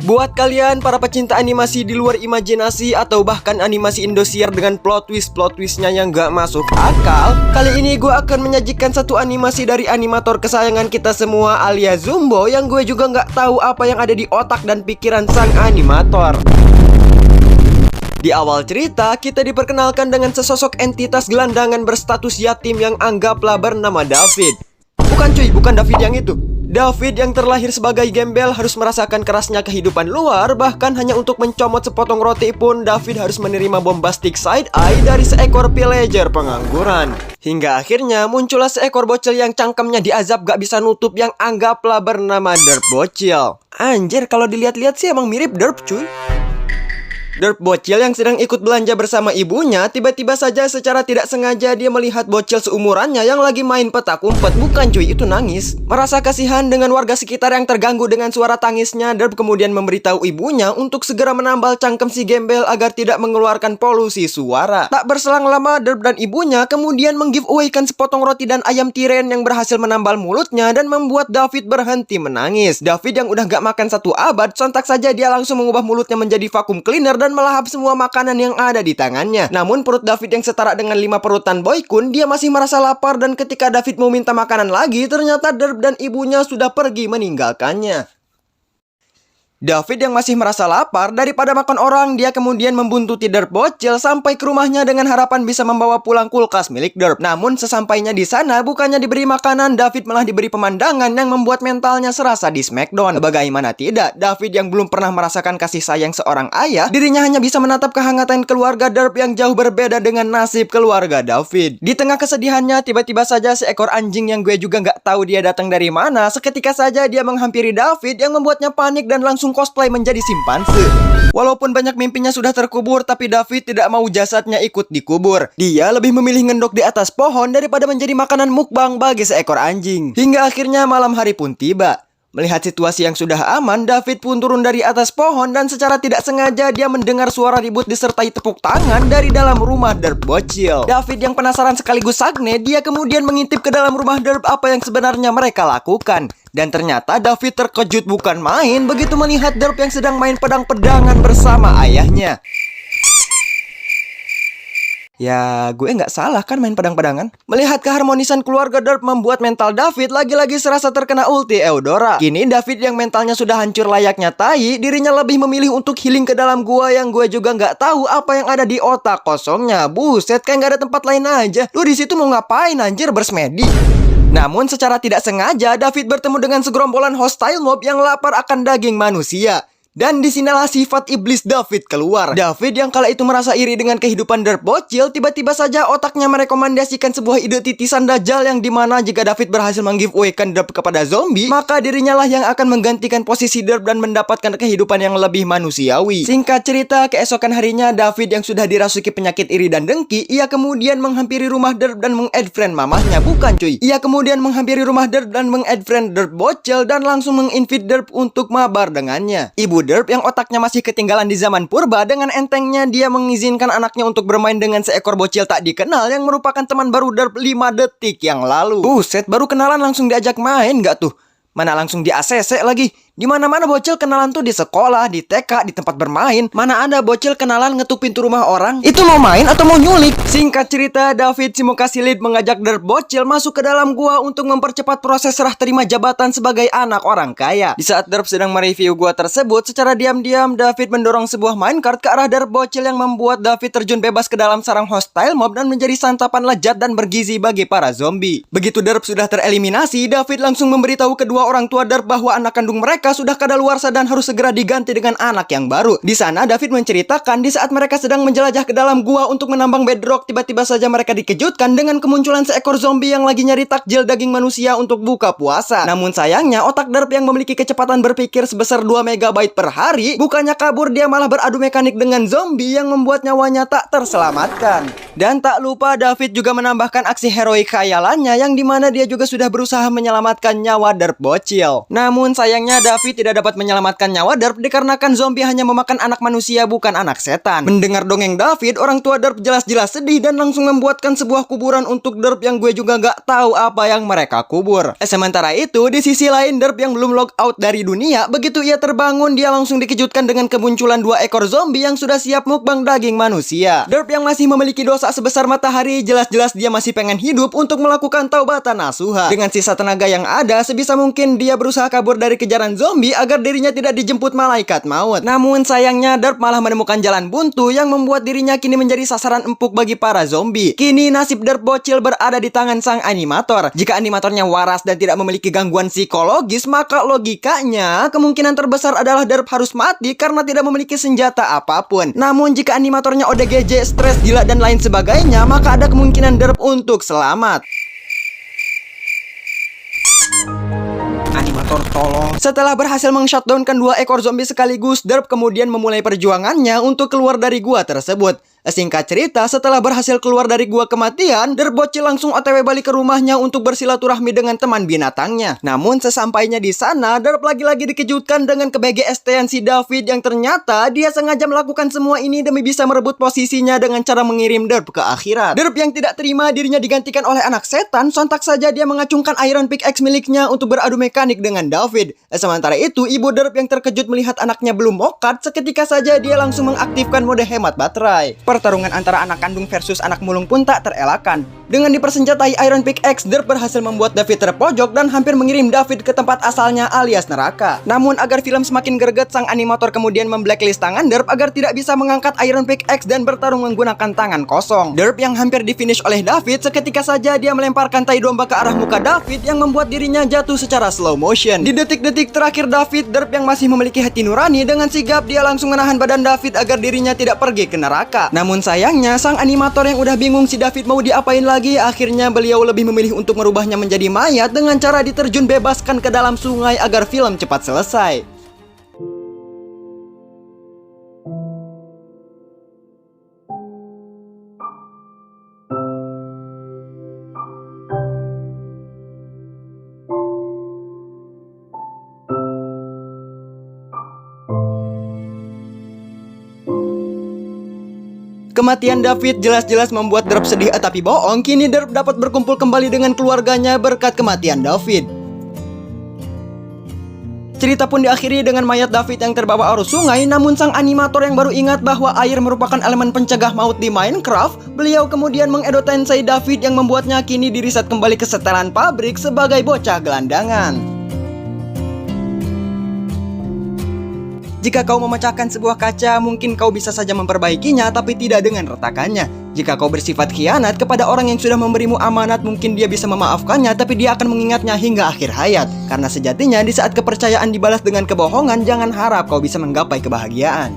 Buat kalian para pecinta animasi di luar imajinasi atau bahkan animasi Indosiar dengan plot twistnya yang gak masuk akal, kali ini gue akan menyajikan satu animasi dari animator kesayangan kita semua alias Zumbo yang gue juga gak tahu apa yang ada di otak dan pikiran sang animator. Di awal cerita, kita diperkenalkan dengan sesosok entitas gelandangan berstatus yatim yang anggaplah bernama David. Bukan cuy, bukan David yang itu. David yang terlahir sebagai gembel harus merasakan kerasnya kehidupan luar. Bahkan hanya untuk mencomot sepotong roti pun David harus menerima bombastic side eye dari seekor villager pengangguran. Hingga akhirnya muncullah seekor bocil yang cangkemnya diazab gak bisa nutup yang anggaplah bernama Derp Bocil. Anjir, kalau dilihat-lihat sih emang mirip Derp cuy. Derp bocil yang sedang ikut belanja bersama ibunya, tiba-tiba saja secara tidak sengaja dia melihat bocil seumurannya yang lagi main petak umpet. Bukan cuy, itu nangis. Merasa kasihan dengan warga sekitar yang terganggu dengan suara tangisnya, Derp kemudian memberitahu ibunya untuk segera menambal cangkem si gembel agar tidak mengeluarkan polusi suara. Tak berselang lama, Derp dan ibunya kemudian menggiveaway-kan sepotong roti dan ayam tiren yang berhasil menambal mulutnya dan membuat David berhenti menangis. David yang udah gak makan satu abad, sontak saja dia langsung mengubah mulutnya menjadi vacuum cleaner dan melahap semua makanan yang ada di tangannya. Namun perut David yang setara dengan 5 perutan Boykun, dia masih merasa lapar dan ketika David mau minta makanan lagi, ternyata Derp dan ibunya sudah pergi meninggalkannya. David yang masih merasa lapar, daripada makan orang, dia kemudian membuntuti Derp bocil sampai ke rumahnya dengan harapan bisa membawa pulang kulkas milik Derp. Namun sesampainya di sana, bukannya diberi makanan, David malah diberi pemandangan yang membuat mentalnya serasa di smackdown. Bagaimana tidak, David yang belum pernah merasakan kasih sayang seorang ayah, dirinya hanya bisa menatap kehangatan keluarga Derp yang jauh berbeda dengan nasib keluarga David. Di tengah kesedihannya, tiba-tiba saja seekor anjing yang gue juga nggak tahu dia datang dari mana, seketika saja dia menghampiri David yang membuatnya panik dan langsung cosplay menjadi simpanse. Walaupun banyak mimpinya sudah terkubur, tapi David tidak mau jasadnya ikut dikubur. Dia lebih memilih ngendok di atas pohon daripada menjadi makanan mukbang bagi seekor anjing. Hingga akhirnya malam hari pun tiba. Melihat situasi yang sudah aman, David pun turun dari atas pohon dan secara tidak sengaja dia mendengar suara ribut disertai tepuk tangan dari dalam rumah Derp bocil. David yang penasaran sekaligus sagne, dia kemudian mengintip ke dalam rumah Derp apa yang sebenarnya mereka lakukan. Dan ternyata David terkejut bukan main begitu melihat Derp yang sedang main pedang-pedangan bersama ayahnya. Ya, gue nggak salah kan main pedang-pedangan. Melihat keharmonisan keluarga Derp membuat mental David lagi-lagi serasa terkena ulti Eudora. Kini David yang mentalnya sudah hancur layaknya tai, dirinya lebih memilih untuk healing ke dalam gua yang gue juga nggak tahu apa yang ada di otak kosongnya. Buset, kayak nggak ada tempat lain aja. Lu di situ mau ngapain anjir, bersemedi? Namun secara tidak sengaja David bertemu dengan segerombolan hostile mob yang lapar akan daging manusia. Dan disinilah sifat iblis David keluar. David yang kala itu merasa iri dengan kehidupan Derp bocil, tiba-tiba saja otaknya merekomendasikan sebuah ide titisan dajjal yang dimana jika David berhasil menggiveaway-kan Derp kepada zombie, maka dirinya lah yang akan menggantikan posisi Derp dan mendapatkan kehidupan yang lebih manusiawi. Singkat cerita, keesokan harinya David yang sudah dirasuki penyakit iri dan dengki, ia kemudian menghampiri rumah Derp dan meng-add friend mamahnya. Bukan cuy, ia kemudian menghampiri rumah Derp dan meng-add friend Derp bocil dan langsung meng-invite Derp untuk mabar dengannya. Ibu Derp yang otaknya masih ketinggalan di zaman purba, dengan entengnya dia mengizinkan anaknya untuk bermain dengan seekor bocil tak dikenal yang merupakan teman baru Derp 5 detik yang lalu. Buset, baru kenalan langsung diajak main gak tuh? Mana langsung di ACC lagi. Di mana-mana bocil kenalan tuh di sekolah, di TK, di tempat bermain. Mana ada bocil kenalan ngetuk pintu rumah orang? Itu mau main atau mau nyulik? Singkat cerita, David si muka silit mengajak Derp bocil masuk ke dalam gua untuk mempercepat proses serah terima jabatan sebagai anak orang kaya. Di saat Derp sedang mereview gua tersebut, secara diam-diam David mendorong sebuah minecart ke arah Derp bocil yang membuat David terjun bebas ke dalam sarang hostile mob dan menjadi santapan lezat dan bergizi bagi para zombie. Begitu Derp sudah tereliminasi, David langsung memberitahu kedua orang tua Derp bahwa anak kandung mereka sudah kadaluarsa dan harus segera diganti dengan anak yang baru. Di sana David menceritakan di saat mereka sedang menjelajah ke dalam gua untuk menambang bedrock, tiba-tiba saja mereka dikejutkan dengan kemunculan seekor zombie yang lagi nyari takjil daging manusia untuk buka puasa. Namun sayangnya otak Derp yang memiliki kecepatan berpikir sebesar 2 MB per hari, bukannya kabur dia malah beradu mekanik dengan zombie yang membuat nyawanya tak terselamatkan. Dan tak lupa David juga menambahkan aksi heroik khayalannya yang dimana dia juga sudah berusaha menyelamatkan nyawa Derp bocil. Namun sayangnya David tidak dapat menyelamatkan nyawa Derp dikarenakan zombie hanya memakan anak manusia bukan anak setan. Mendengar dongeng David, orang tua Derp jelas-jelas sedih dan langsung membuatkan sebuah kuburan untuk Derp yang gue juga gak tahu apa yang mereka kubur. Sementara itu, di sisi lain Derp yang belum log out dari dunia, begitu ia terbangun dia langsung dikejutkan dengan kemunculan 2 ekor zombie yang sudah siap mukbang daging manusia. Derp yang masih memiliki dosa sebesar matahari, jelas-jelas dia masih pengen hidup untuk melakukan taubatan nasuha. Dengan sisa tenaga yang ada, sebisa mungkin dia berusaha kabur dari kejaran zombie agar dirinya tidak dijemput malaikat maut. Namun sayangnya Derp malah menemukan jalan buntu yang membuat dirinya kini menjadi sasaran empuk bagi para zombie. Kini nasib Derp bocil berada di tangan sang animator. Jika animatornya waras dan tidak memiliki gangguan psikologis, maka logikanya kemungkinan terbesar adalah Derp harus mati karena tidak memiliki senjata apapun. Namun jika animatornya ODGJ, stres, gila dan lain sebagainya, maka ada kemungkinan Derp untuk selamat. Animator tolong. Setelah berhasil meng-shutdownkan 2 ekor zombie sekaligus, Derp kemudian memulai perjuangannya untuk keluar dari gua tersebut. Singkat cerita, setelah berhasil keluar dari gua kematian, Derp bocil langsung OTW balik ke rumahnya untuk bersilaturahmi dengan teman binatangnya. Namun sesampainya di sana, Derp lagi-lagi dikejutkan dengan ke-BGST-an si David yang ternyata dia sengaja melakukan semua ini demi bisa merebut posisinya dengan cara mengirim Derp ke akhirat. Derp yang tidak terima dirinya digantikan oleh anak setan, sontak saja dia mengacungkan Iron Pickaxe miliknya untuk beradu mekanik dengan David. Sementara itu, ibu Derp yang terkejut melihat anaknya belum mokat, seketika saja dia langsung mengaktifkan mode hemat baterai. Pertarungan antara anak kandung versus anak mulung pun tak terelakkan. Dengan dipersenjatai Iron Pickaxe, Derp berhasil membuat David terpojok dan hampir mengirim David ke tempat asalnya alias neraka. Namun agar film semakin greget, sang animator kemudian memblacklist tangan Derp agar tidak bisa mengangkat Iron Pickaxe dan bertarung menggunakan tangan kosong. Derp yang hampir di-finish oleh David, seketika saja dia melemparkan tai domba ke arah muka David yang membuat dirinya jatuh secara slow motion. Di detik-detik terakhir David, Derp yang masih memiliki hati nurani dengan sigap dia langsung menahan badan David agar dirinya tidak pergi ke neraka. Namun sayangnya, sang animator yang udah bingung si David mau diapain lagi, akhirnya beliau lebih memilih untuk merubahnya menjadi mayat dengan cara diterjun bebaskan ke dalam sungai agar film cepat selesai. Kematian David jelas-jelas membuat Derp sedih tapi bohong. Kini Derp dapat berkumpul kembali dengan keluarganya berkat kematian David. Cerita pun diakhiri dengan mayat David yang terbawa arus sungai. Namun sang animator yang baru ingat bahwa air merupakan elemen pencegah maut di Minecraft, beliau kemudian mengedotensi David yang membuatnya kini diriset kembali ke setelan pabrik sebagai bocah gelandangan. Jika kau memecahkan sebuah kaca, mungkin kau bisa saja memperbaikinya, tapi tidak dengan retakannya. Jika kau bersifat khianat kepada orang yang sudah memberimu amanat, mungkin dia bisa memaafkannya, tapi dia akan mengingatnya hingga akhir hayat. Karena sejatinya, di saat kepercayaan dibalas dengan kebohongan, jangan harap kau bisa menggapai kebahagiaan.